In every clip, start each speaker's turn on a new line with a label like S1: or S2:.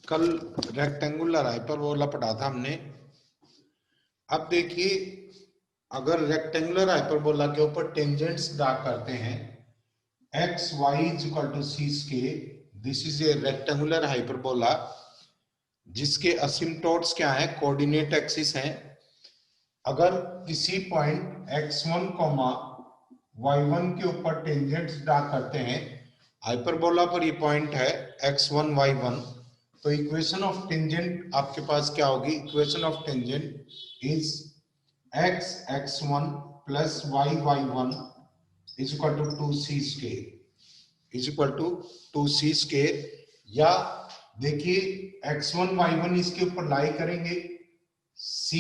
S1: कल rectangular hyperbola पढ़ा था हमने। अब देखिए, अगर रेक्टेंगुलर हाइपरबोला के ऊपर टेंजेंट्स ड्रा करते हैं x Y is equal to C square, this is a rectangular hyperbola जिसके असिम्प्टोट्स क्या है, कोऑर्डिनेट एक्सिस हैं। अगर किसी पॉइंट x1 कॉमा y1 के ऊपर टेंजेंट्स ड्रा करते हैं, हाइपरबोला पर ये पॉइंट है x1 y1, तो इक्वेशन ऑफ टेंजेंट आपके पास क्या होगी? Equation of tangent is x x1 plus y y1 is equal to 2c square, is equal to 2c square. या देखिए, x1 y1 इसके ऊपर लाई करेंगे, c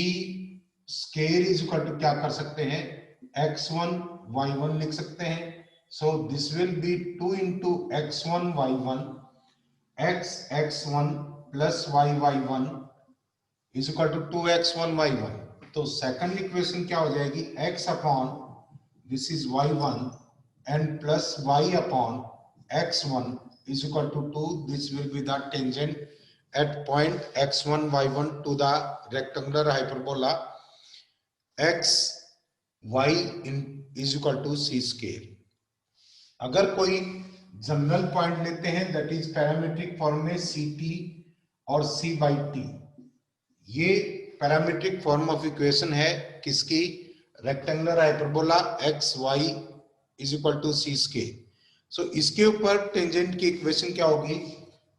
S1: square is equal to क्या कर सकते हैं, x1 y1 लिख सकते हैं। So this will be 2 into x1 y1 x x1 plus y y1 is equal to 2x1 y1। तो सेकंड इक्वेशन क्या हो जाएगी, x upon this is y1 and plus y upon x1 is equal to 2। This will be the tangent at point x1 y1 to the rectangular hyperbola x y is equal to c square। अगर कोई general point लेते हैं that is parametric form में c t और c by t, ये parametric form of equation है किसकी? Rectangular hyperbola x Y is equal to C square. So इसके ऊपर टेंजेंट की इक्वेशन क्या होगी?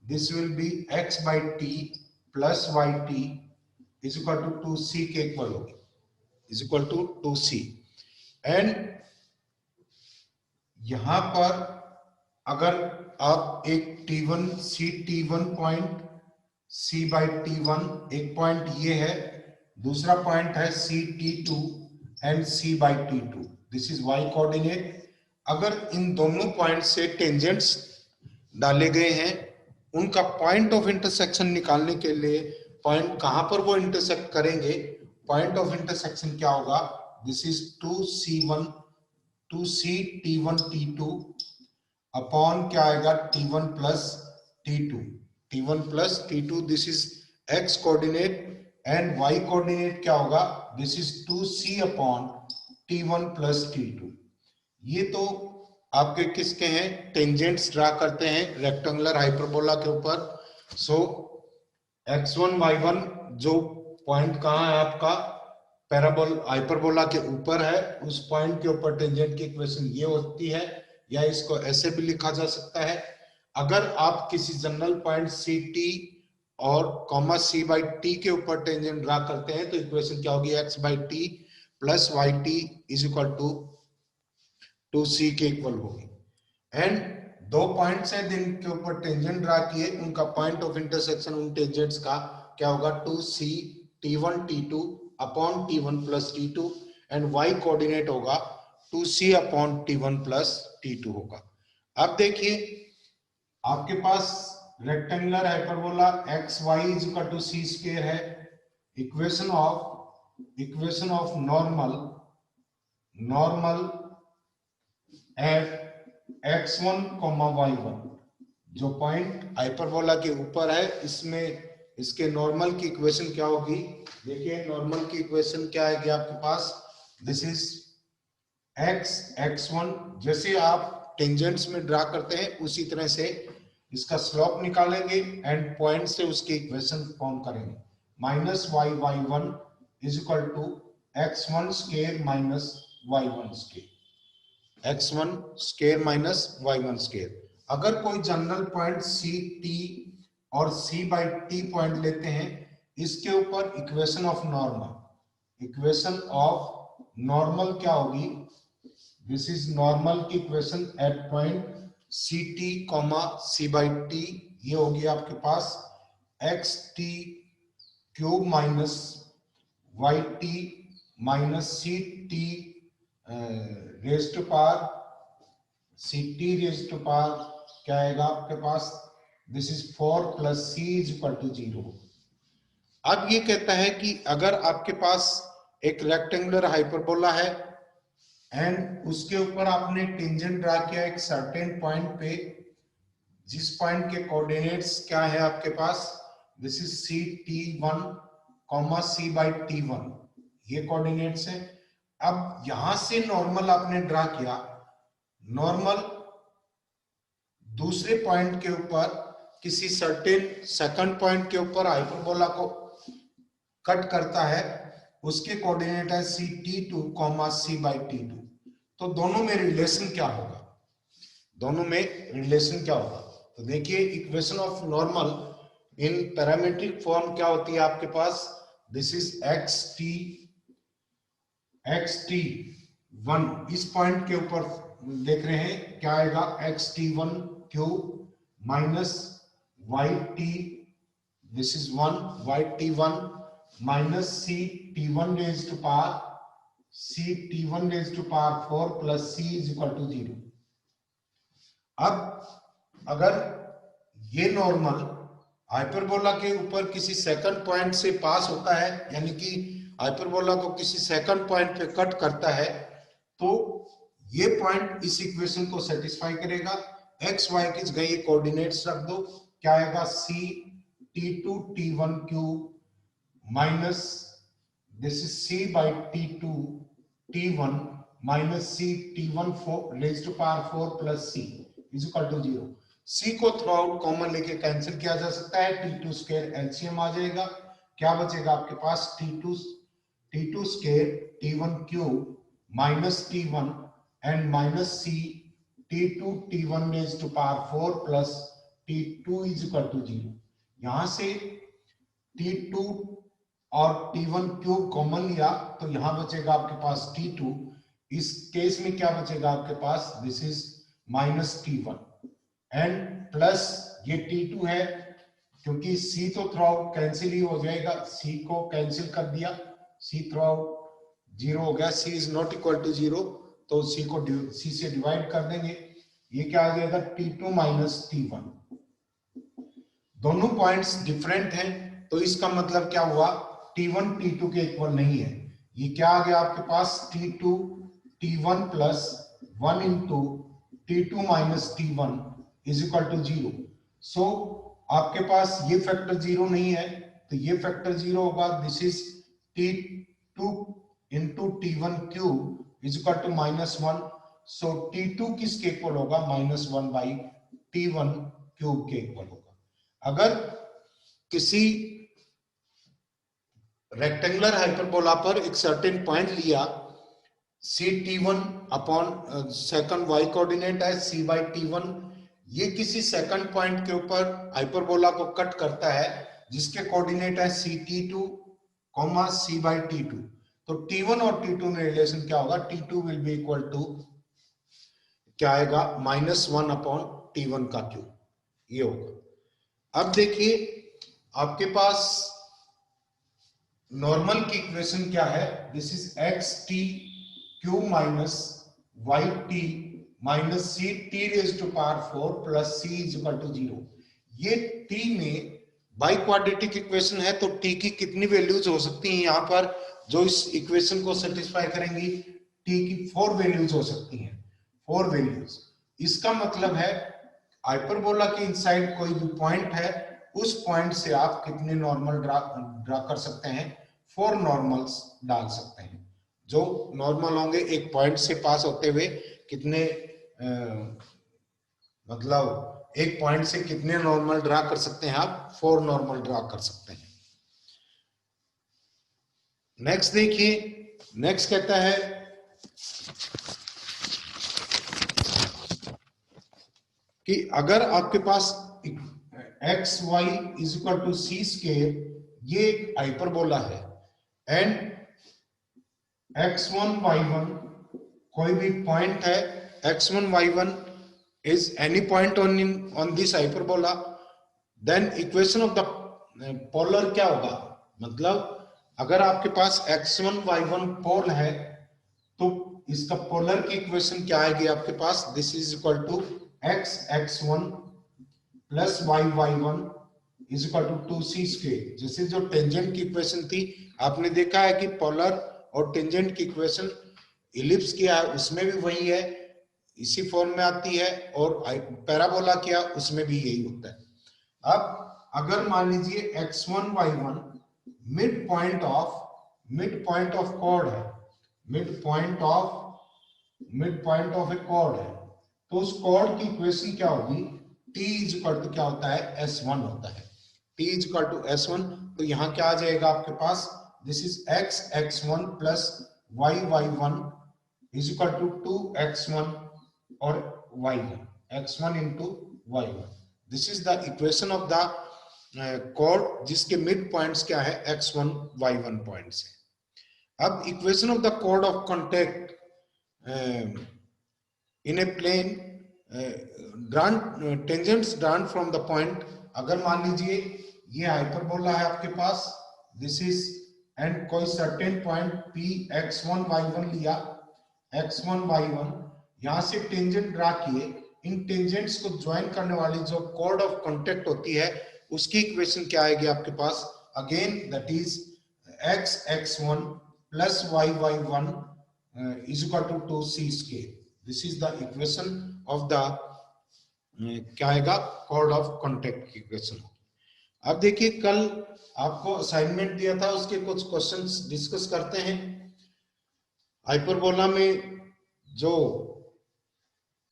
S1: This will be x by t plus y t is equal to 2c के equal होगी, is equal to 2c। And यहां पर अगर आप एक T1 C T1 point C by T1, एक पॉइंट ये है, दूसरा पॉइंट है C T2 and C by T2, this is y coordinate. अगर इन दोनों पॉइंट से टेंजेंट्स डाले गए हैं, उनका पॉइंट ऑफ इंटरसेक्शन निकालने के लिए पॉइंट कहां पर वो इंटरसेक्ट करेंगे, पॉइंट ऑफ इंटरसेक्शन क्या होगा? This is 2C1 2C T1 T2 upon क्या आएगा, T1 plus T2, T1 plus T2, this is x coordinate and y coordinate क्या होगा? This is 2C upon T1 plus T2। ये तो आपके किसके हैं? टेंजेंट्स ड्रा करते हैं रेक्टेंगुलर हाइपरबोला के ऊपर। सो x1 y1 जो पॉइंट कहाँ है आपका, पैराबोल हाइपरबोला के ऊपर है, उस पॉइंट के ऊपर टेंजेंट की इक्वेशन ये होती है, या इसको ऐसे भी लिखा जा सकता है। अगर आप किसी जनरल पॉइंट सी टी और कॉमा सी बाई टी के ऊपर टेंजेंट ड्रा करते हैं, तो इक्वेशन क्या होगी? X by t plus y t is equal to 2c के इक्वल होगी। एंड दो पॉइंट्स हैं जिनके ऊपर टेंजेंट ड्रा किए, उनका पॉइंट ऑफ इंटरसेक्शन उन टेंजेंट्स का क्या होगा? 2c t1 t2 upon t1 plus t2 and y coordinate होगा 2c upon t1 plus t2 होगा। अब देखिए, आपके पास rectangular hyperbola x Y is equal to C square है। Equation of normal at x1 y1, जो पॉइंट हाइपरबोला के ऊपर है, इसमें इसके नॉर्मल की इक्वेशन क्या होगी? देखिए, नॉर्मल की इक्वेशन क्या आएगी आपके पास? दिस इज x x1, जैसे आप टेंजेंट्स में ड्रा करते हैं उसी तरह से इसका स्लोप निकालेंगे एंड पॉइंट से उसकी इक्वेशन फॉर्म करेंगे। Minus y y1 is equal to x1 square minus y1 square, x1 square minus y1 square. अगर कोई जनरल पॉइंट सी टी और सी बाई टी पॉइंट लेते हैं, इसके ऊपर इक्वेशन ऑफ नॉर्मल क्या होगी? दिस इज नॉर्मल की equation at point c t comma c by t, ये होगी आपके पास x t cube minus y t minus c t raise to power c t raise to power क्या आएगा आपके पास? This is 4 plus C is equal to 0। अब ये कहता है कि अगर आपके पास एक रेक्टेंगुलर हाइपरबोला है एंड उसके ऊपर आपने टेंजेंट ड्रा किया एक सर्टेन पॉइंट पे, जिस पॉइंट के कोऑर्डिनेट्स क्या है आपके पास? This is c T1 comma C by T1, ये कोऑर्डिनेट्स है। अब यहां से नॉर्मल आपने ड्रा किया, नॉर्मल दूसरे पॉइंट के ऊपर किसी सर्टेन सेकंड पॉइंट के ऊपर हाइपरबोला को कट करता है, उसके कोऑर्डिनेट है सी T2 comma C by T2। तो दोनों में रिलेशन क्या होगा, दोनों में रिलेशन क्या होगा? तो देखिए equation of normal in parametric form क्या होती है आपके पास, दिस इज xt1, इस पॉइंट के ऊपर देख रहे हैं क्या आएगा, xt1 cube minus yt, this is 1 yt1 minus ct1 raise to power 4 plus c is equal to 0। अब अगर ये नॉर्मल हाइपरबोला के ऊपर किसी सेकंड पॉइंट से पास होता है, यानी कि हाइपरबोला को किसी सेकंड पॉइंट पे कट करता है, तो ये पॉइंट इस इक्वेशन को सेटिस्फाई करेगा। एक्स वाई की जगह ये कोऑर्डिनेट्स रख दो, क्या आएगा C T2 T1 cube minus this is C by T2 T1 minus C T1 raise to power 4 plus C is equal to 0। C को थ्रू आउट कॉमन लेके कैंसिल किया जा सकता है, T2 स्क्वायर एलसीएम आ जाएगा, क्या बचेगा आपके पास T2 square T1 cube minus T1 and minus C T2 T1 raise to power 4 plus T2 is equal to 0। यहां से T2 और T1 क्यूब कॉमन लिया तो यहां बचेगा आपके पास T2, इस केस में क्या बचेगा आपके पास, this is minus T1 and plus ये T2 है, क्योंकि C तो थ्रू आउट कैंसिल ही हो जाएगा, C को कैंसिल कर दिया, C थ्रू आउट 0 हो गया, C is not equal to 0, तो C को C से डिवाइड कर देंगे, ये क्या आ जाएगा T2 माइनस T1। दोनों पॉइंट्स डिफरेंट हैं, तो इसका मतलब क्या हुआ, T1 T2 के इक्वल नहीं है, ये क्या आ गया आपके पास T2 T1 plus 1 into T2 minus T1 is equal to 0। So आपके पास ये फैक्टर 0 नहीं है, तो ये फैक्टर 0 होगा, this is T2 into T1 cube is equal to minus 1। So T2 किसके इक्वल होगा, माइनस 1 बाई T1 क्यूब के इक्वल होगा। अगर किसी रेक्टेंगुलर हाइपरबोला पर एक सर्टेन पॉइंट लिया, सी T1 upon second y coordinate है C बाई T1, ये किसी सेकंड पॉइंट के ऊपर हाइपरबोला को कट करता है जिसके कोऑर्डिनेट है सी T2 comma C by T2, तो T1 और T2 में रिलेशन क्या होगा, T2 will be equal to क्या आएगा, माइनस 1 अपॉन T1 का क्यूब, ये होगा। अब देखिए आपके पास नॉर्मल की इक्वेशन क्या है, this is xt cube minus yt minus C t raise to power 4 plus C is equal to 0। ये t में बाई क्वाड्रेटिक इक्वेशन है, तो t की कितनी वैल्यूज हो सकती हैं यहाँ पर जो इस इक्वेशन को सेटिस्फाई करेंगी, t की 4 वैल्यूज हो सकती हैं, 4 वैल्यूज। इसका मतलब है हाइपरबोला के इनसाइड कोई भी पॉइंट है, उस पॉइंट से आप कितने नॉर्मल ड्रा कर सकते हैं, 4 नॉर्मल्स डाल सकते हैं, जो नॉर्मल होंगे एक पॉइंट से पास होते हुए कितने मतलब एक पॉइंट से कितने नॉर्मल ड्रा कर सकते हैं आप, 4 नॉर्मल ड्रा कर सकते हैं। नेक्स्ट देखिए, नेक्स्ट कहता है कि अगर आपके पास x Y is equal to C square, ये एक हाइपरबोला है, एंड x1 y1 कोई भी पॉइंट है, x1 y1 is any point on this hyperbola, then equation of the polar क्या होगा, मतलब अगर आपके पास x1 y1 पोल है तो इसका पोलर की इक्वेशन क्या आएगी आपके पास, this is equal to x x1 plus y y1 is equal to 2c square. जैसे जो टेंजेंट की इक्वेशन थी, आपने देखा है कि पोलर और टेंजेंट की इक्वेशन इलिप्स किया है उसमें भी वही है, इसी फॉर्म में आती है, और पैराबोला किया उसमें भी यही होता है। अब अगर मान लीजिए x1 y1 mid point of chord है, mid point of a chord है, तो उस कॉर्ड की इक्वेशन क्या होगी, t इज इक्वल टू क्या होता है, s1 होता है, t is equal to s1। तो यहाँ क्या आ जाएगा आपके पास, this is x1 plus y1 is equal to 2x1 और y1, x1 into y1। This is the equation of the chord जिसके मिड पॉइंट्स क्या है, x1 y1 पॉइंट्स है। अब equation of the chord of contact in a plane drawn tangents drawn from the point, अगर मान लीजिए ये हाइपरबोला है आपके पास, दिस इज एंड कोई certain point p x1 y1 लिया, x1 y1 यहां से टेंजेंट ड्रा किए, इन टेंजेंट्स को ज्वाइन करने वाली जो कॉर्ड ऑफ कांटेक्ट होती है उसकी इक्वेशन क्या आएगी आपके पास, again that is x1 plus y1 is equal to 2c square. This is the equation of the क्या आएगा, कॉर्ड ऑफ कांटेक्ट की इक्वेशन। अब देखिए कल आपको असाइनमेंट दिया था, उसके कुछ क्वेश्चंस डिस्कस करते हैं। हाइपरबोला में जो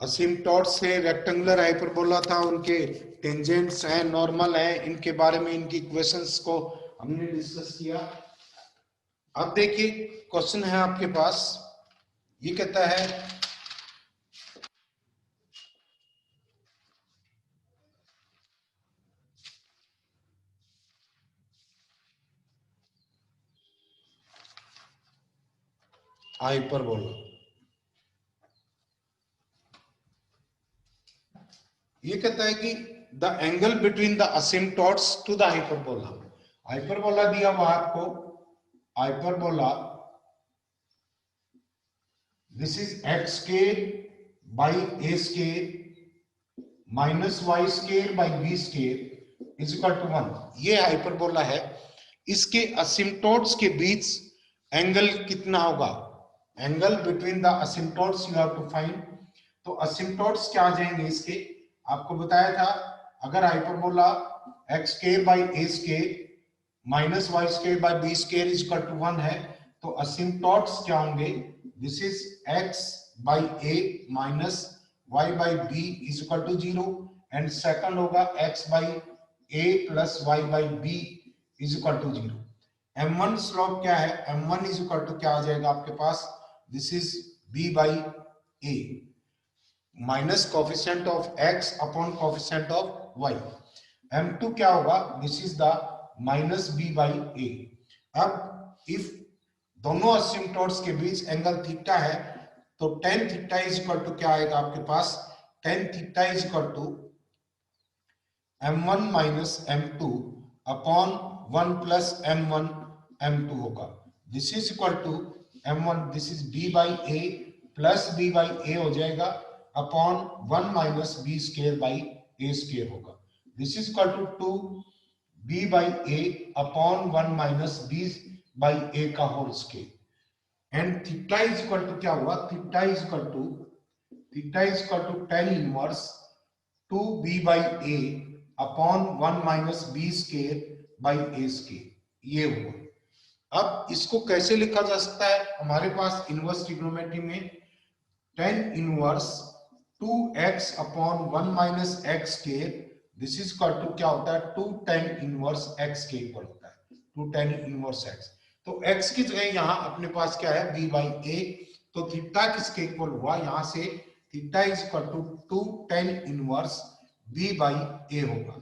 S1: असिम्पटोट्स है, रेक्टेंगुलर हाइपरबोला था, उनके टेंजेंट्स हैं, नॉर्मल हैं, इनके बारे में इनकी इक्वेशंस को हमने डिस्कस किया। अब देखिए क्वेश्चन है आपके पास, ये कहता है हाइपरबोला, ये कहता है कि the angle between the asymptotes to the hyperbola, hyperbola दिया हुआ आपको, hyperbola this is x square by a square minus y square by b square is equal to 1, ये हाइपरबोला है। इसके असिम्पटोट्स के बीच एंगल कितना होगा, angle between the asymptotes you have to find. तो असिम्पटोट्स क्या आ जाएंगे इसके, आपको बताया था अगर hyperbola x square by a square minus y square by b square is equal to 1 है, तो असिम्पटोट्स क्या होंगे, this is x by a minus y by b is equal to 0, and second होगा x by a plus y by b is equal to 0। m1 slope क्या है, m1 is equal to क्या आ जाएगा आपके पास, this is b by a minus coefficient of x upon coefficient of y। m2 क्या होगा, this is the minus b by a। अब इफ दोनों असिम्पटोट्स के बीच एंगल थीटा है, तो tan theta is equal to क्या आएगा आपके पास, tan theta is equal to m1 minus m2 upon 1 plus m1 m2 होगा। This is equal to m1, this is b by a plus b by a हो जाएगा upon 1 minus b square by a square होगा। This is equal to 2b by a upon 1 minus b by a का whole square, and theta is equal to क्या हुआ, theta is equal to tan inverse 2b by a upon 1 minus b square by a square, ये हुआ। अब इसको कैसे लिखा जा सकता है, हमारे पास इनवर्स ट्रिग्नोमेट्री में tan inverse 2x upon 1 minus x square, this is equal to क्या होता है, 2 tan इनवर्स x के इक्वल होता है, 2 tan इनवर्स x। तो x की जगह यहाँ अपने पास क्या है, b बाई a, तो थीटा किसके इक्वल हुआ, यहाँ से theta is equal to 2 tan inverse b by a होगा।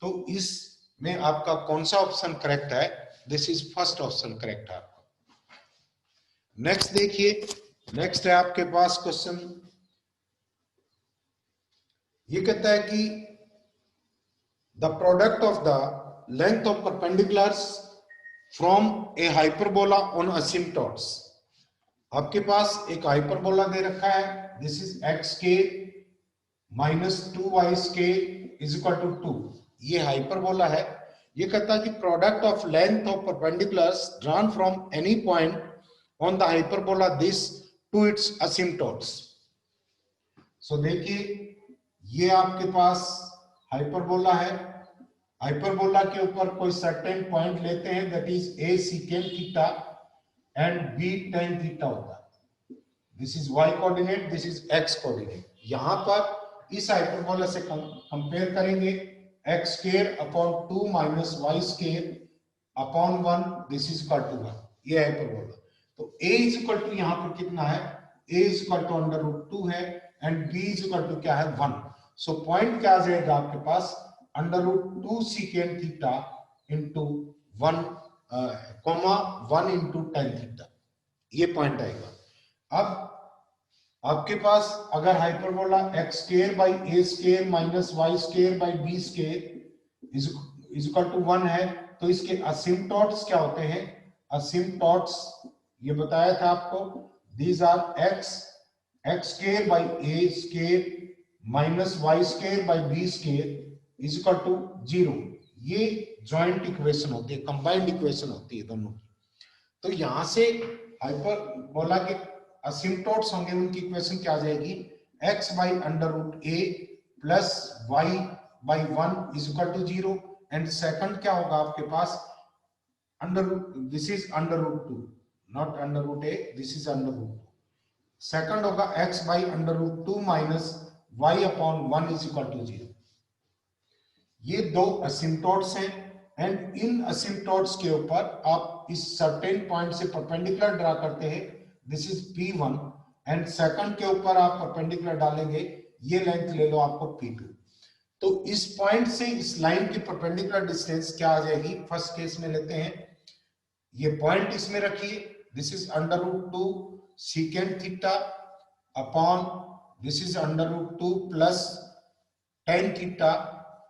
S1: तो इसमें आपका कौन सा ऑप्शन करेक्ट है, this is first option correct है आपका। नेक्स्ट देखिए, नेक्स्ट है आपके पास क्वेश्चन, ये कहता है कि the product of the length of perpendiculars from a hyperbola on asymptotes. आपके पास एक हाइपरबोला दे रखा है, दिस इज x के माइनस 2y के इज इक्वल टू 2, ये हाइपरबोला है। ये कहता है कि product of length of perpendiculars drawn from any point on the hyperbola this to its asymptotes. So देखिए ये आपके पास हाइपरबोला है, हाइपरबोला के ऊपर कोई सर्टेन पॉइंट लेते हैं, that is a secant theta and b tan theta होता है। This is y coordinate, this is x coordinate. यहां पर इस हाइपरबोला से कंपेयर करेंगे x square upon 2 minus Y square upon 1, this is equal to 1, ये हाइपरबोला। तो a is equal to यहां पर कितना है, a is equal to under root 2 है and b is equal to क्या है 1। सो पॉइंट क्या आ जाएगा आपके पास, under root 2 secant theta into 1 comma 1 into tan theta, ये पॉइंट आएगा। अब आपके पास अगर hyperbola x square by A square minus Y square by b square is equal to 1 है, तो इसके असिम्पटोट्स क्या होते हैं, असिम्पटोट्स ये बताया था आपको, these are x square by A square minus Y square by b square is equal to 0। ये जॉइंट इक्वेशन होती है, कंबाइंड इक्वेशन होती है दोनों की। तो यहां से हाइपरबोला के असिम्पटोट्स होंगे, उनकी इक्वेशन क्या आ जाएगी, x by under root a plus y by 1 is equal to 0 and second क्या होगा आपके पास, under root, this is under root 2, not under root a, this is under root 2। Second होगा x by under root 2 minus y upon 1 is equal to 0। ये दो असिम्पटोट्स हैं and in असिम्पटोट्स के ऊपर आप इस सर्टेन पॉइंट से परपेंडिकुलर ड्रा करते हैं, this is P1 and second के ऊपर आप परपेंडिकुलर डालेंगे, ये लेंथ ले लो आपको P2। तो इस पॉइंट से इस लाइन की परपेंडिकुलर डिस्टेंस क्या आ जाएगी, फर्स्ट केस में लेते हैं, ये पॉइंट इसमें रखिए, this is under root 2 secant theta upon this is under root 2 plus tan theta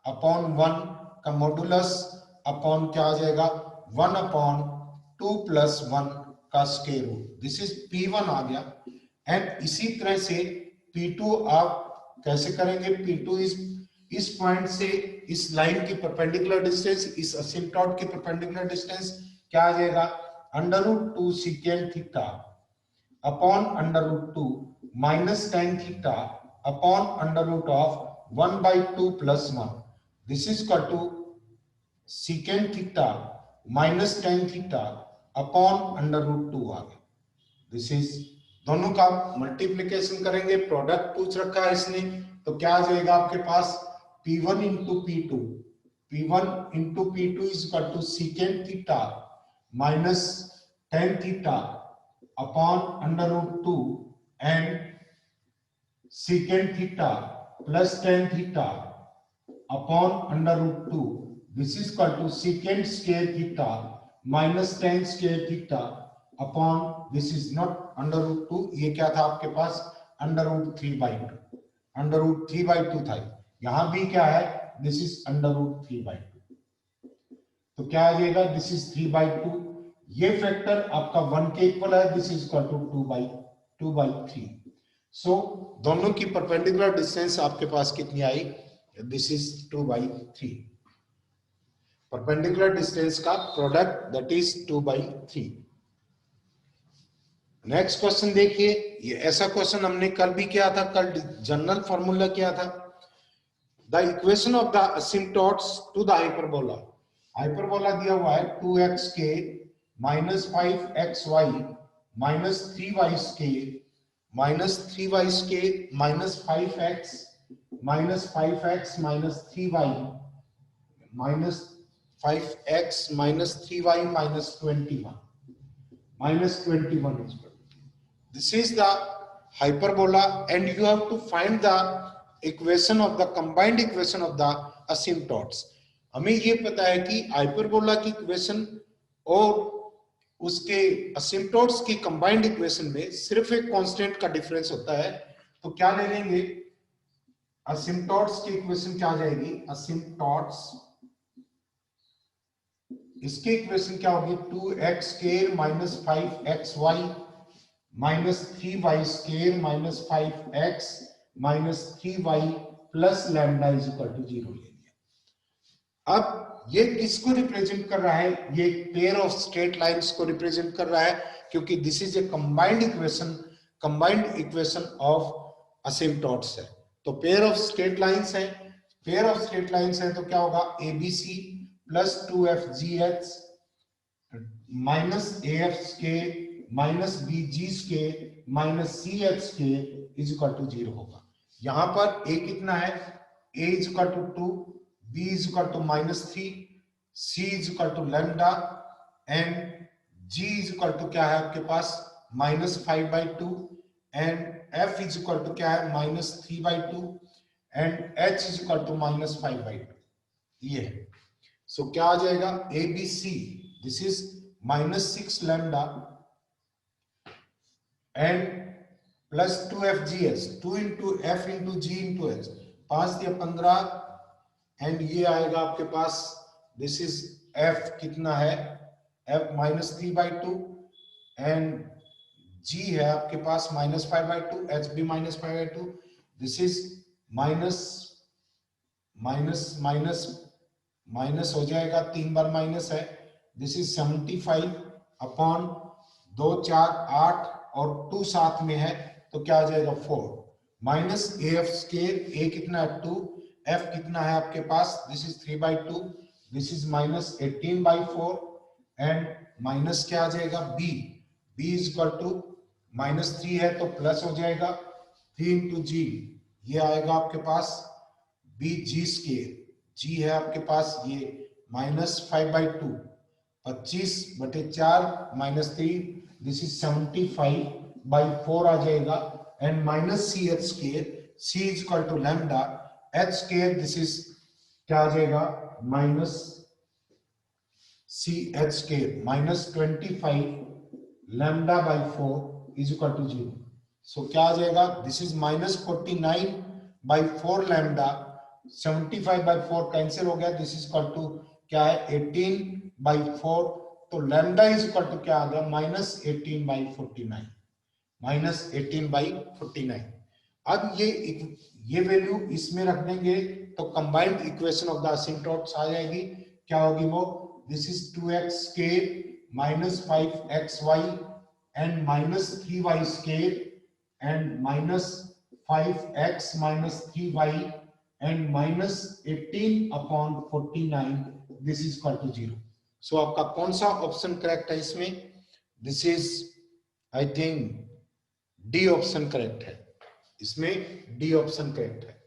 S1: upon 1 का मॉडुलस अपॉन क्या आ जाएगा 1 अपॉन 2 प्लस 1 का square root, this is P1 आ गया। एंड इसी तरह से P2 आप कैसे करेंगे, P2 इस पॉइंट से इस लाइन की परपेंडिकुलर डिस्टेंस, इस असिम्पटोट की परपेंडिकुलर डिस्टेंस क्या आ जाएगा, under root 2 secant theta upon under root 2 minus tan theta upon under root of 1 by 2 plus 1, this is equal to secant theta minus tan theta upon under root 2 आ गया। This is, दोनों का multiplication करेंगे, product पूछ रखा है इसने, तो क्या आ जाएगा आपके पास P1 into P2, P1 into P2 is equal to secant theta minus tan theta upon under root 2 and secant theta plus tan theta upon under root 2, this is equal to secant square theta minus tan square theta upon this is not under root 2, ये क्या था आपके पास under root 3 by 2, under root 3 by 2 था, यहां भी क्या है, this is under root 3 by 2, तो क्या आ जाएगा, दिस इज 3 बाई 2, ये फैक्टर आपका 1 के इक्वल है, this is equal to 2 by 3। So दोनों की परपेंडिकुलर डिस्टेंस आपके पास कितनी आई, this is 2 by 3, perpendicular distance का product that is 2 by 3। Next question देखिए, ये ऐसा क्वेश्चन हमने कल भी किया था, कल जनरल फॉर्मूला किया था, the equation of the asymptotes to the hyperbola, hyperbola दिया हुआ है 2x minus 5xy minus 3y square minus 3y square minus 5x minus 5x minus 3y minus 5x minus 3y minus 21 is this is the hyperbola and you have to find the equation of the combined equation of the asymptotes। हमें ये पता है कि hyperbola की equation और उसके असिम्पटोट्स की combined equation में सिर्फ एक कांस्टेंट का डिफरेंस होता है, तो क्या ले लेंगे, असिम्पटोट्स की इक्वेशन क्या आ जाएगी, असिम्पटोट्स, इसकी इक्वेशन क्या होगी, 2x square minus 5xy minus 3y square minus 5x minus 3y plus lambda is equal to 0 ले लिया। अब ये किसको रिप्रेजेंट कर रहा है, ये पेयर ऑफ स्ट्रेट लाइंस को रिप्रेजेंट कर रहा है, क्योंकि this is a combined equation of asymptotes है। तो पेयर ऑफ स्ट्रेट लाइंस है, पेयर ऑफ स्ट्रेट लाइंस है तो क्या होगा, ABC plus 2FGH minus AF square minus BG square minus CH square is equal to 0 होगा। यहां पर A कितना है, A is equal to 2, B is equal to -3, C is equal to lambda and G is equal to क्या है आपके पास -5/2 and F is equal to क्या है -3/2 and H is equal to -5/2 ये है। सो क्या आ जाएगा, ABC this is -6 lambda and plus 2FGH 2 into F into G into H 5 दिया 15 एंड ये आएगा आपके पास दिस इज F कितना है F -3/2 एंड G है आपके पास -5/2 H भी -5/2 this is minus minus minus minus हो जाएगा 3 बार माइनस है दिस इज 75 अपॉन 2 4 8 और 2 साथ में है तो क्या आ जाएगा 4 माइनस AF स्केयर A कितना है 2 F कितना है आपके पास this is 3/2 this is -18/4 and minus क्या आ जाएगा B इज इक्वल टू -3 है तो प्लस हो जाएगा 3 इंटू G ये आएगा आपके पास BG स्केयर G है आपके पास ये -5/2 25/4 -3 दिस इज 75/4 आ जाएगा and minus CH square C is equal to lambda H square this is क्या आ जाएगा minus CH square -25 λ/4 is equal to 0 so क्या आ जाएगा दिस इज -49/4 लैम्डा 75/4 कैंसिल हो गया दिस इज इक्वल टू क्या है 18/4 तो लैम्डा इज इक्वल टू क्या आ गया -18/49 अब ये वैल्यू इसमें रख देंगे तो combined equation of the asymptotes आ जाएगी क्या होगी वो this is 2x square -5xy and -3y square and -5x -3y and -18/49 this is equal to 0 so आपका कौन सा ऑप्शन करेक्ट है इसमें this is I think D option correct है इसमें डी ऑप्शन करेक्ट है।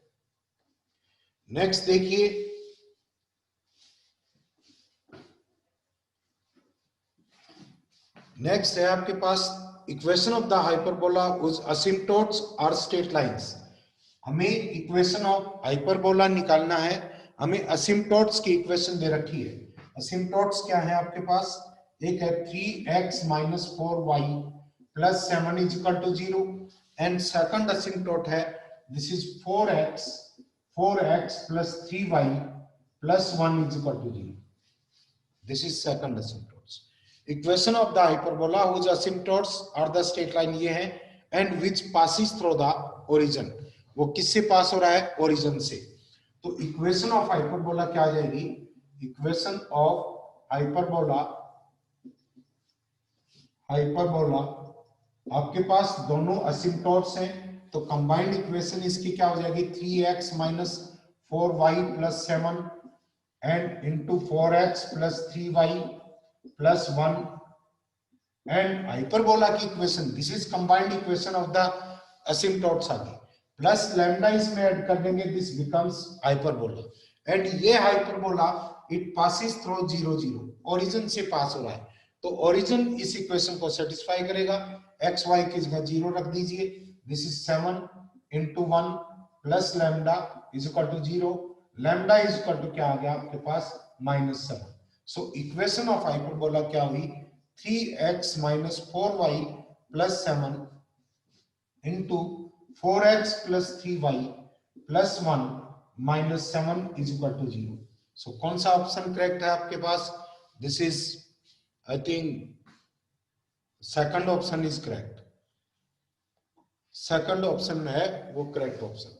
S1: नेक्स्ट देखिए नेक्स्ट है आपके पास equation of the hyperbola whose asymptotes are straight lines. हमें इक्वेशन ऑफ हाइपरबोला निकालना है हमें असिम्प्टोट्स की इक्वेशन दे रखी है। असिम्प्टोट्स क्या है आपके पास एक है 3x - 4y + 7 is equal to 0 and second asymptote है this is 4x + 3y + 1 is equal to 0 this is second asymptotes. Equation of the hyperbola whose asymptotes are the straight line ये है and which passes through the origin वो किससे पास हो रहा है origin से। तो इक्वेशन ऑफ हाइपरबोला क्या आ जाएगी इक्वेशन ऑफ हाइपरबोला आपके पास दोनों असिम्प्टोट्स हैं तो कंबाइंड इक्वेशन इसकी क्या हो जाएगी 3x - 4y + 7 and into 4x + 3y + 1 and hyperbola की equation this is combined equation of the asymptotes आ गई प्लस लैम्डा इसमें ऐड कर देंगे दिस बिकम्स हाइपरबोला एंड ये hyperbola it passes through 0 0 origin से पास हो रहा है तो ओरिजिन इस इक्वेशन को सेटिस्फाई करेगा x y की जगह 0 रख दीजिए this is 7 × 1 plus lambda is equal to 0 lambda is equal to क्या आ गया आपके पास -7 सो इक्वेशन ऑफ हाइपरबोला क्या हुई 3x - 4y + 7 into 4x + 3y + 1 -7 is equal to 0 so कौन सा ऑप्शन करेक्ट है आपके पास this is I think second option is correct second option है वो करेक्ट ऑप्शन।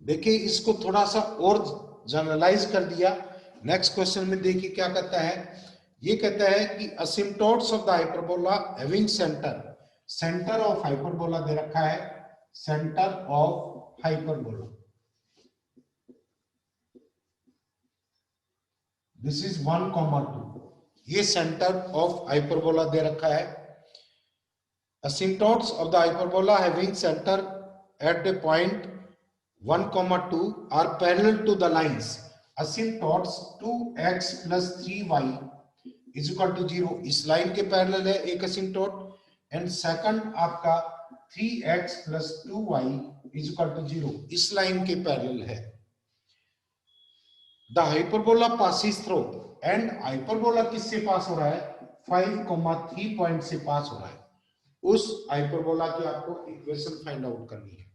S1: देखिए इसको थोड़ा सा और जनरलाइज कर दिया नेक्स्ट क्वेश्चन में देखिए क्या कहता है ये कहता है कि asymptotes of the hyperbola having centre of hyperbola दे रखा है centre of hyperbola this is 1,2। ये सेंटर ऑफ हाइपरबोला दे रखा है। asymptotes of the hyperbola having center at a point 1,2 are parallel to the lines asymptotes 2x plus 3y is equal to 0। इस line के parallel है एक asymptote and second आपका 3x plus 2y is equal to 0 इस line के parallel है। The hyperbola passes through and hyperbola किससे पास हो रहा है 5,3 पॉइंट से पास हो रहा है। उस हाइपरबोला की आपको इक्वेशन फाइंड आउट करनी है।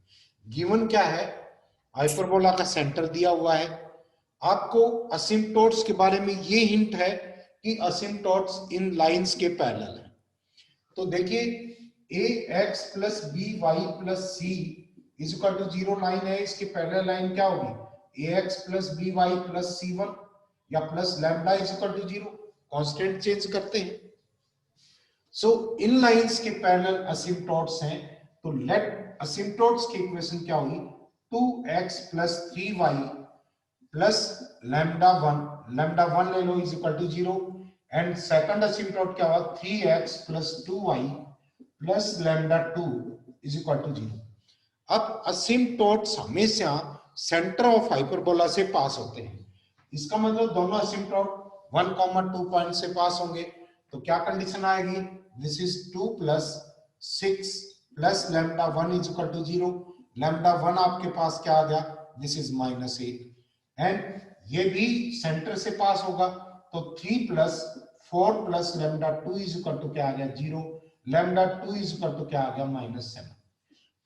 S1: गिवन क्या है, हाइपरबोला का सेंटर दिया हुआ है। आपको असिम्पटोट्स के बारे में ये हिंट है कि असिम्पटोट्स इन लाइंस के पैरेलल है। तो देखिए ax plus B Y plus C is equal to 0 line है, इसकी पैरेलल लाइन क्या होगी ax plus B Y plus c1 या plus lambda is equal to 0। Constant change करते हैं। सो इन लाइंस के पैरेलल असिम्पटोट्स हैं, तो लेट असिम्पटोट्स की इक्वेशन क्या होगी 2x plus 3y plus lambda 1 ले लो is equal to 0 and second asymptote क्या होगा 3x plus 2y plus lambda 2 is equal to 0। अब असिम्पटोट्स हमेशा सेंटर ऑफ हाइपरबोला से पास होते हैं। इसका मतलब दोनों असिम्पटोट 1,2 पॉइंट से पास होंगे। तो क्या कंडीशन आएगी this is 2 plus 6 plus lambda 1 is equal to 0। Lambda 1 आपके पास क्या आ गया दिस इज -8 एंड ये भी सेंटर से पास होगा तो 3 plus 4 plus lambda 2 is equal to क्या आ गया 0। लैम्डा 2 इज इक्वल टू क्या आ गया -7।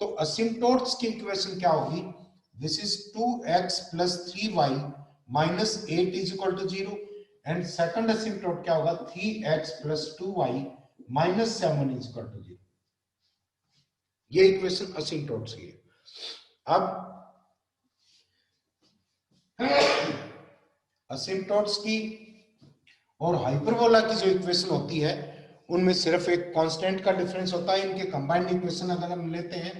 S1: तो असिम्पटोट्स की इक्वेशन क्या होगी this is 2x plus 3y minus 8 is equal to 0 and second asymptote क्या होगा 3x plus 2y minus 7 is equal to 0। ये इक्वेशन असिम्पटोट्स की है। अब असिम्पटोट्स की और हाइपरबोला की जो इक्वेशन होती है उनमें सिर्फ एक कांस्टेंट का डिफरेंस होता है। इनके कंबाइंड इक्वेशन अगर हम लेते हैं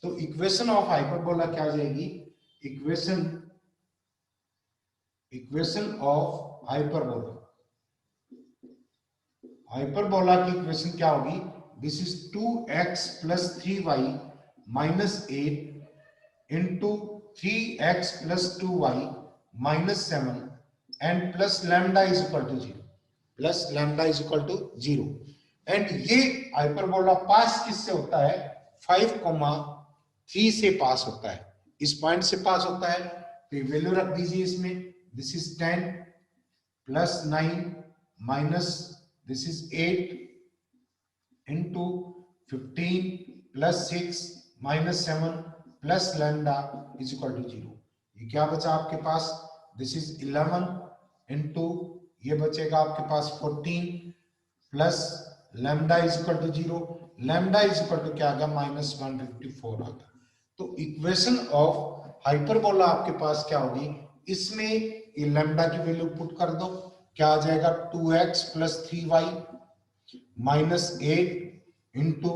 S1: तो इक्वेशन ऑफ हाइपरबोला क्या आ जाएगी इक्वेशन ऑफ हाइपरबोला की इक्वेशन क्या होगी this is 2x plus 3y minus 8 into 3x plus 2y minus 7 and plus lambda is equal to 0 and ये हाइपरबोला पास किससे होता है 5,3 से पास होता है। इस पॉइंट से पास होता है तो वैल्यू रख दीजिए इसमें this is 10 plus 9 minus this is 8 into 15 plus 6 minus 7 plus lambda is equal to 0। ये क्या बचा आपके पास दिस इज 11 इंटू ये बचेगा आपके पास 14 plus lambda is equal to 0। Lambda is equal to क्या आ गया -154 आ गया। तो इक्वेशन ऑफ हाइपरबोला आपके पास क्या होगी इसमें ये लैम्डा की वैल्यू पुट कर दो क्या आ जाएगा 2x plus 3y minus 8 into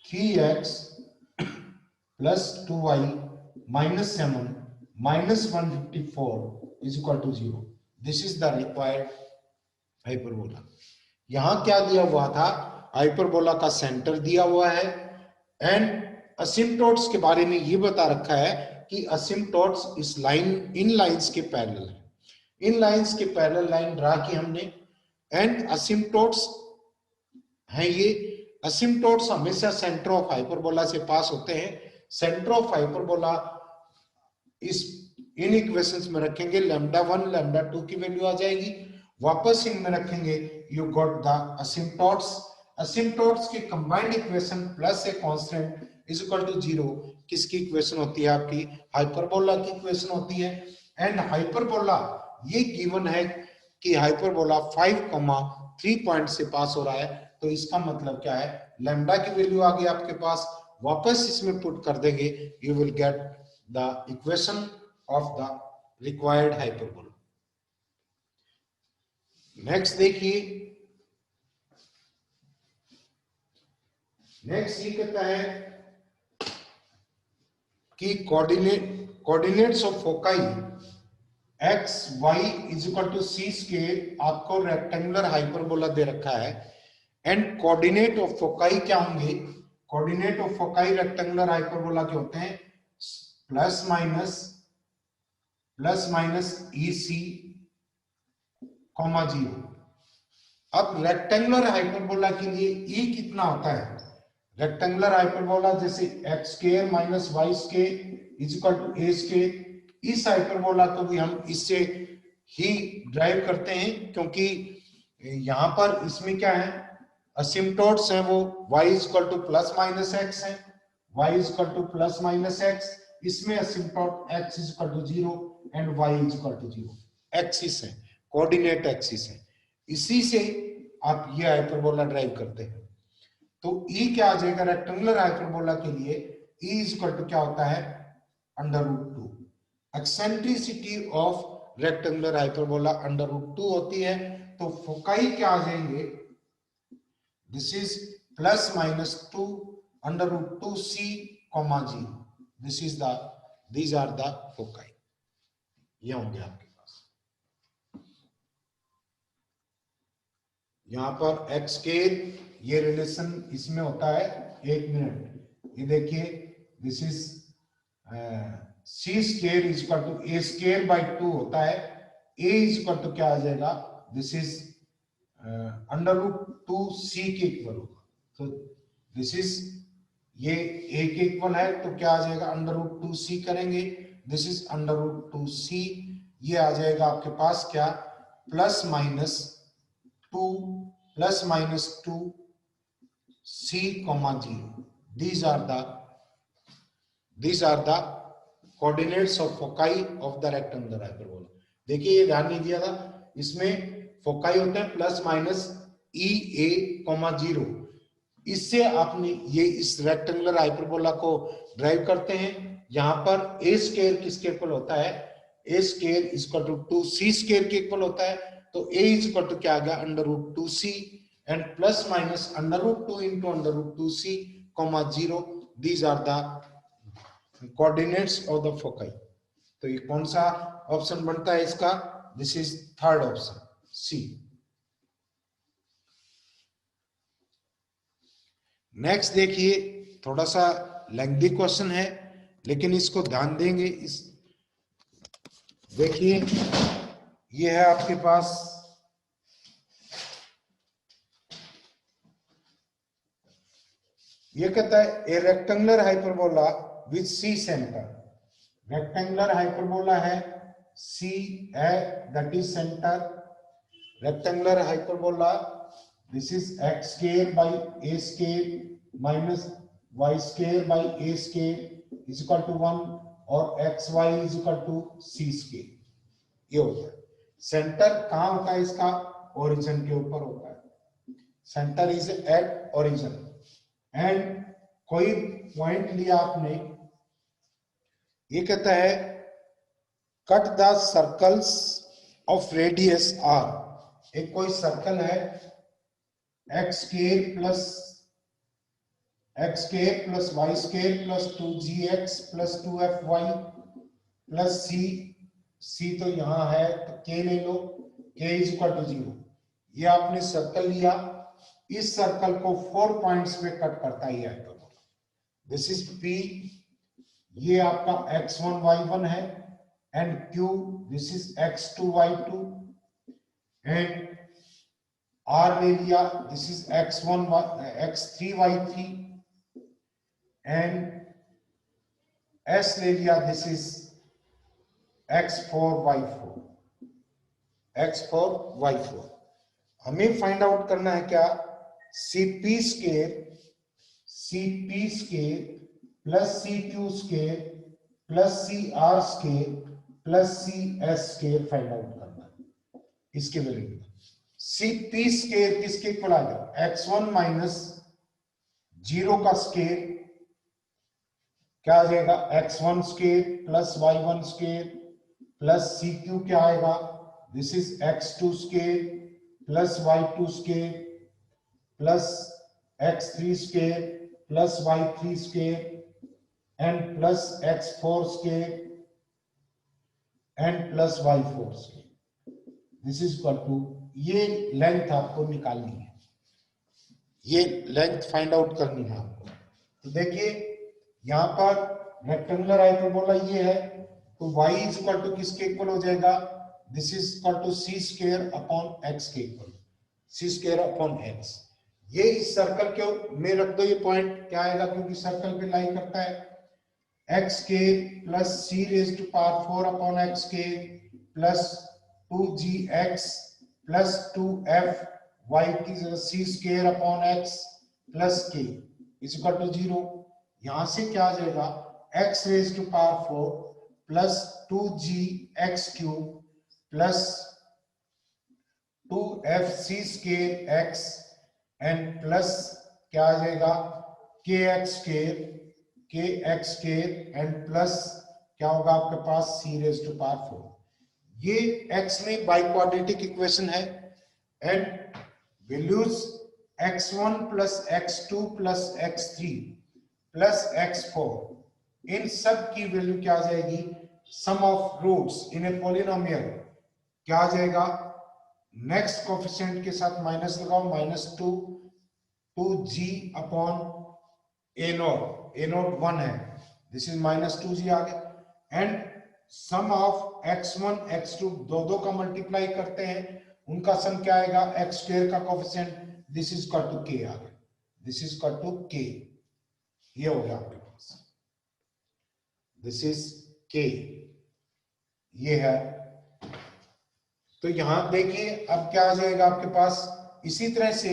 S1: 3x plus 2y minus 7 minus 154 is equal to 0। This is the required hyperbola. यहां क्या दिया हुआ था हाइपरबोला का सेंटर दिया हुआ है एंड असिम्पटोट्स के बारे में ये बता रखा है कि असिम्पटोट्स इस इन लाइंस के पैरेलल है। इन लाइंस के पैरेलल लाइन ड्रा की हमने एंड असिम्पटोट्स है ये। असिम्पटोट्स हमेशा सेंटर ऑफ हाइपरबोला से पास होते हैं। सेंटर ऑफ हाइपरबोला इस इन इक्वेशंस में रखेंगे लैम्डा 1 लैम्डा 2 की वैल्यू आ जाएगी। वापस इनमें रखेंगे you got the asymptotes. Asymptotes की combined equation plus a constant is equal to 0 किसकी इक्वेशन होती है आपकी हाइपरबोला की इक्वेशन होती है। एंड हाइपरबोला ये गिवन है कि हाइपरबोला 5,3 पॉइंट से पास हो रहा है। तो इसका मतलब क्या है लैम्डा की वैल्यू आ गई आपके पास। वापस इसमें पुट कर देंगे you will get the equation of the required hyperbola. Next देखिए नेक्स्ट ये कहता है कि coordinates of foci X Y is equal to C square, आपको रेक्टेंगुलर हाइपरबोला दे रखा है, एंड कोऑर्डिनेट ऑफ फोकाई क्या होंगे, coordinate of foci rectangular hyperbola के होते हैं plus minus E C comma 0। अब रेक्टेंगुलर हाइपरबोला के लिए ई कितना होता है, रेक्टेंगुलर हाइपरबोला जैसे X square minus Y square is equal to A square, इस हाइपरबोला को भी हम इससे ही ड्राइव करते हैं, क्योंकि यहां पर इसमें क्या है, असिम्पटोट्स हैं वो y is equal to plus minus X है, y is equal to plus minus X, इसमें asymptote x is equal to 0 and y is equal to 0, axis है, कोऑर्डिनेट एक्सिस है, इसी से आप ये हाइपरबोला ड्राइव करते हैं। तो E क्या आ जाएगा रेक्टेंगुलर हाइपरबोला के लिए, E इज इक्वल टू क्या होता है √2, एक्सेंट्रिसिटी ऑफ रेक्टेंगुलर हाइपरबोला √2 होती है, तो फोकाई क्या आ जाएंगे, this is plus minus 2 √2 c, 0, this is the, these are the foci, ये होंगे आपके पास। यहां पर एक्स स्केल, ये रिलेशन इसमें होता है, 1 मिनट, ये देखिए, this is C square is equal to A square by 2 होता है, ए इज इक्वल टू क्या आ जाएगा, दिस इज √2 c के इक्वल होगा, तो दिस इज, ये ए के इक्वल है तो क्या आ जाएगा √2 c करेंगे, दिस इज √2 c, ये आ जाएगा आपके पास क्या, plus minus 2 c, 0, these are the coordinates of foci of the rectangular hyperbola। देखिए ये ध्यान नहीं दिया था, इसमें फोकाई होते हैं प्लस माइनस ई ए 0, इससे आपने ये इस रेक्टेंगुलर हाइपरबोला को ड्राइव करते हैं। यहां पर ए स्क्वायर किसके इक्वल होता है, a square is equal to 2c square के इक्वल होता है, तो a इज इक्वल टू क्या आ गया √2c and plus minus √2 into √2c, 0, these are the coordinates of the foci. तो ये कौन सा ऑप्शन बनता है इसका, this is third option C. Next देखिए, थोड़ा सा लेंथी क्वेश्चन है लेकिन इसको ध्यान देंगे, इस देखिए ये है आपके पास, ये कहता है A rectangular hyperbola with C centre, rectangular hyperbola है, सी है that is centre, rectangular hyperbola, this is X square by A square minus Y square by A square is equal to 1 और X Y is equal to C square, ये होता है। Centre कहां होता है इसका, ओरिजिन के ऊपर होता है, centre is at origin, and कोई पॉइंट लिया आपने, ये कहता है cut the circles of radius R, एक कोई सर्कल है X square plus Y square plus 2gx plus 2fy plus c तो यहां है तो k ले लो, k इज इक्वल टू 0, ये आपने सर्कल लिया, इस सर्कल को 4 पॉइंट्स पे कट करता है ये हाइपरबोला, दिस इज p, ये आपका x1 y1 है, and q this is x2 y2, and r ले लिया, this is x3 y3, and s ले लिया, दिस इज x4 y4। हमें फाइंड आउट करना है क्या, cp square plus cq square plus cr square plus cs square find out करना है, इसके वैल्यू में cp स्क्वायर किसके इक्वल आ जाएगा, x1 माइनस 0 का स्क्वायर क्या आ जाएगा, x1 square plus y1 square plus cq क्या आएगा, this is x2 square plus y2 square plus x3 square plus y3 square and plus x4 square and plus y4 square, this is equal to, ये length आपको निकालनी है, ये length find out करनी है आपको। तो देखिए यहां पर रेक्टेंगुलर हाइपरबोला ये है, तो y इज इक्वल टू किसके इक्वल हो जाएगा, this is equal to c square upon x के equal, c square upon x। ये इस सर्कल के में रख दो, ये पॉइंट क्या आएगा, क्योंकि सर्कल पे लाई करता है, x के plus c raise to power 4 upon x के plus 2gx plus 2f y की जगह c square upon x plus k is equal to 0। यहां से क्या आ जाएगा, x raise to power 4 plus 2gx cube plus 2fc square x and plus क्या आ जाएगा, kx स्क्वायर एंड प्लस क्या होगा आपके पास c रेज टू पावर 4। ये x में बाई क्वाड्रेटिक इक्वेशन है एंड वैल्यूज x1 प्लस x2 प्लस x3 प्लस x4, इन सब की वैल्यू क्या आ जाएगी, sum of roots in a polynomial क्या आ जाएगा, नेक्स्ट कोफिशिएंट के साथ माइनस लगाओ, -2 2g अपॉन a नोट 1 है, दिस इज -2g आ गया and some of x1 x2 दो का मल्टीप्लाई करते हैं, उनका सम क्या आएगा, x स्क्वायर का coefficient, this is equal to k आ गया, this is equal to k, ये हो गया आपके पास, दिस इज k, ये है। तो यहां देखिए अब क्या आ जाएगा आपके पास, इसी तरह से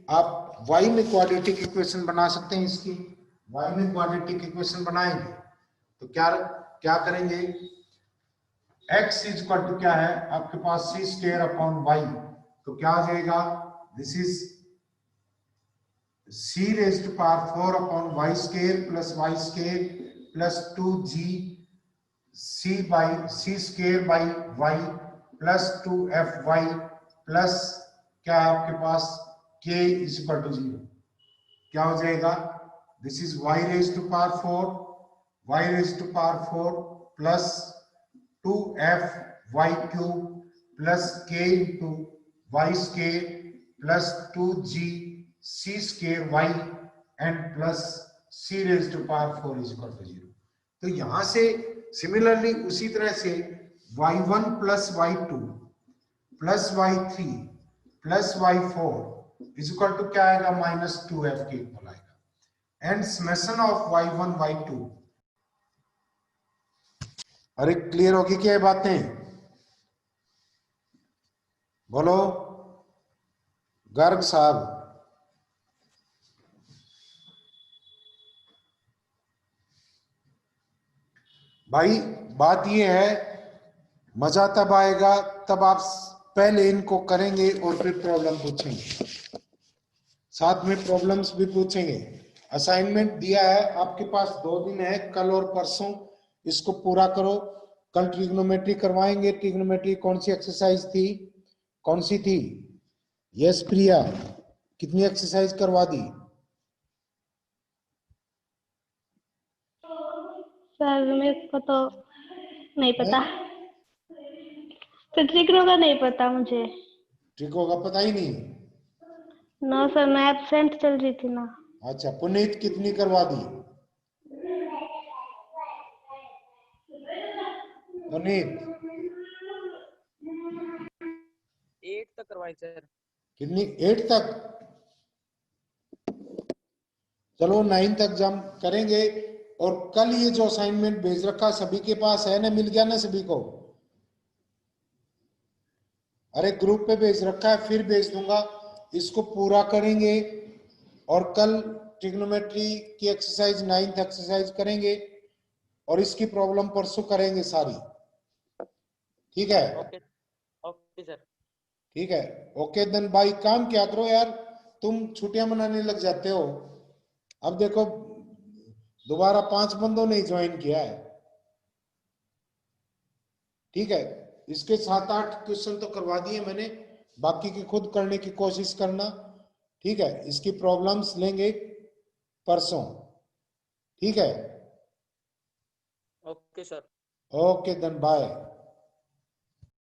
S1: आप y में क्वाड्रेटिक इक्वेशन बना सकते हैं, इसकी y में क्वाड्रेटिक इक्वेशन बनाएंगे तो क्या क्या करेंगे, x इज इक्वल टू क्या है आपके पास, c स्क्वायर अपॉन y, तो क्या आ जाएगा, this is c raise to power 4 upon y square plus 2g c square by y plus 2fy plus क्या है आपके पास k इज इक्वल टू 0, क्या हो जाएगा, this is y raise to power 4 plus 2fy cube plus k into y square plus 2g c square y and plus c raise to power 4 is equal to 0। तो यहां से similarly उसी तरह से y1 plus y2 plus y3 plus y4 is equal to क्या आएगा, -2f के equal आएगा and summation of y1 y2। अरे क्लियर होगी क्या ये बातें, बोलो गर्ग साहब। भाई बात ये है, मजा तब आएगा तब आप पहले इनको करेंगे और फिर प्रॉब्लम पूछेंगे, साथ में प्रॉब्लम्स भी पूछेंगे। असाइनमेंट दिया है आपके पास, 2 दिन है, कल और परसों, इसको पूरा करो। कल ट्रिग्नोमेट्री करवाएंगे, ट्रिग्नोमेट्री कौन सी एक्सरसाइज थी, कौन सी थी, यस प्रिया, कितनी एक्सरसाइज करवा दी,
S2: सर मेरे को तो नहीं पता, तो ट्रिग्नो का नहीं पता मुझे।
S1: ट्रिको का पता ही नहीं,
S2: नो सर, मैं एब्सेंट चल रही थी ना।
S1: अच्छा पुनीत कितनी करवा दी, पुनीत
S3: 8 तक करवाई सर।
S1: कितनी, 8 तक, चलो 9 तक जम करेंगे। और कल ये जो असाइनमेंट भेज रखा सभी के पास है ना, मिल गया ना सभी को, अरे ग्रुप पे भेज रखा है, फिर भेज दूंगा, इसको पूरा करेंगे और कल ट्रिग्नोमेट्री की एक्सरसाइज 9th एक्सरसाइज करेंगे और इसकी प्रॉब्लम परसों करेंगे सारी, ठीक है,
S3: ओके ओके सर,
S1: ठीक है, ओके देन बाय। काम क्या करो यार, तुम छुट्टियां मनाने लग जाते हो, अब देखो दोबारा 5 बंदों ने ज्वाइन किया है, ठीक है, इसके 7-8 क्वेश्चन तो करवा दिए मैंने, बाकी की खुद करने की कोशिश करना, ठीक है, इसकी प्रॉब्लम्स लेंगे परसों, ठीक है,
S3: okay sir,
S1: okay then bye.